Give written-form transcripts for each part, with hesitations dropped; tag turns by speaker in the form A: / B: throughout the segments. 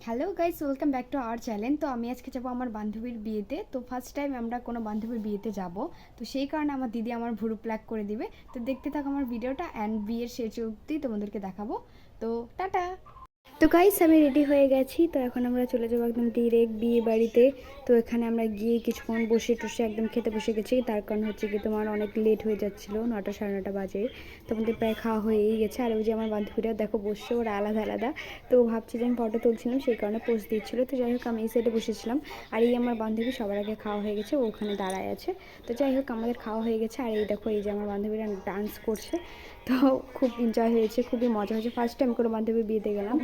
A: Hello guys, welcome back to our channel. তো আমি আজকে যাবো আমার বান্ধবীর বিয়েতে। তো ফার্স্ট টাইম আমরা কোনো বান্ধবীর বিয়েতে যাব। তো সেই কারণে আমার দিদি আমার ভুরু প্লাক করে দিবে। তো দেখতে থাকো আমার ভিডিওটা, অ্যান্ড বিয়ের শেষ অবধি তোমাদেরকে দেখাবো। তো টাটা। তো গাইস, আমি রেডি হয়ে গেছি। তো এখন আমরা চলে যাবো একদম ডিরেক্ট বিয়ে বাড়িতে। তো এখানে আমরা গিয়ে কিছুক্ষণ বসে টসে একদম খেতে বসে গেছি। তার কারণ হচ্ছে কি তোমার অনেক লেট হয়ে যাচ্ছিলো, 9টা সাড়ে 9টা বাজে। তো আমাদের প্রায় খাওয়া হয়েই গেছে। আর ওই যে আমার বান্ধবীরা দেখো বসছে, ওরা আলাদা আলাদা। তো ভাবছি যে আমি ফটো তুলছিলাম, সেই কারণে পোজ দিচ্ছিলো। তো যাই হোক, আমি এই সাইডে বসেছিলাম। আর এই আমার বান্ধবী সবার আগে খাওয়া হয়ে গেছে, ও ওখানে দাঁড়ায় আছে। তো যাই হোক, আমাদের খাওয়া হয়ে গেছে। আর এই দেখো, এই যে আমার বান্ধবীরা ডান্স করছে। তো খুব এনজয় হয়েছে, খুবই মজা হয়েছে। ফার্স্ট টাইম কোনো বান্ধবীর বিয়েতে গেলাম।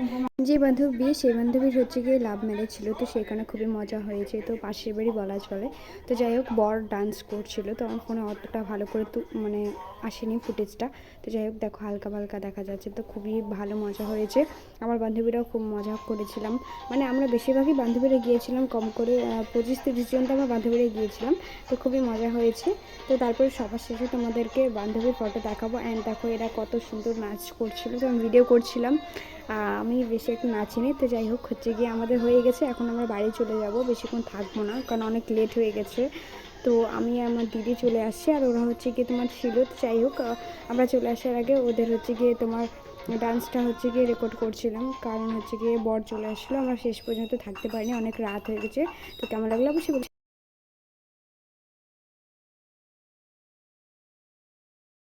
A: যে বান্ধবী বিয়ে, সেই বান্ধবীর হচ্ছে গিয়ে লাভ ম্যারেজ ছিল। তো সেখানে খুবই মজা হয়েছে। তো পাশের বাড়ি বলা চলে। তো যাই হোক, বর ডান্স করছিল। তো আমার ফোনে অতটা ভালো করে মানে আসেনি ফুটেজটা। তো যাই হোক, দেখো হালকা হালকা দেখা যাচ্ছে। তো খুবই ভালো মজা হয়েছে। আমার বান্ধবীরাও খুব মজা করেছিলাম। মানে আমরা বেশিরভাগই বান্ধবীরা গিয়েছিলাম, কম করে 25-30 জন তো আমরা বান্ধবীরা গিয়েছিলাম। তো খুবই মজা হয়েছে। তো তারপরে সবার শেষে তোমাদেরকে বান্ধবীর ফটো দেখাবো। অ্যান্ড দেখো এরা কত সুন্দর নাচ করছিল। তো আমি ভিডিও করছিলাম, আমি বেশি একটু নাচিনি। তো যাই হোক, হচ্ছে গিয়ে আমাদের হয়ে গেছে। এখন আমরা বাড়ি চলে যাব, বেশিক্ষণ থাকবো না, কারণ অনেক লেট হয়ে গেছে। তো আমি আমার দিদি চলে আসছি, আর ওরা হচ্ছে গিয়ে তোমার ছিল। তো যাই হোক, আমরা চলে আসার আগে ওদের হচ্ছে গিয়ে তোমার ডান্সটা হচ্ছে গিয়ে রেকর্ড করছিলাম, কারণ হচ্ছে গিয়ে বর চলে আসছিলো। আমরা শেষ পর্যন্ত থাকতে পারিনি, অনেক রাত হয়ে গেছে। তো কেমন লাগলো অবশ্যই বলছি।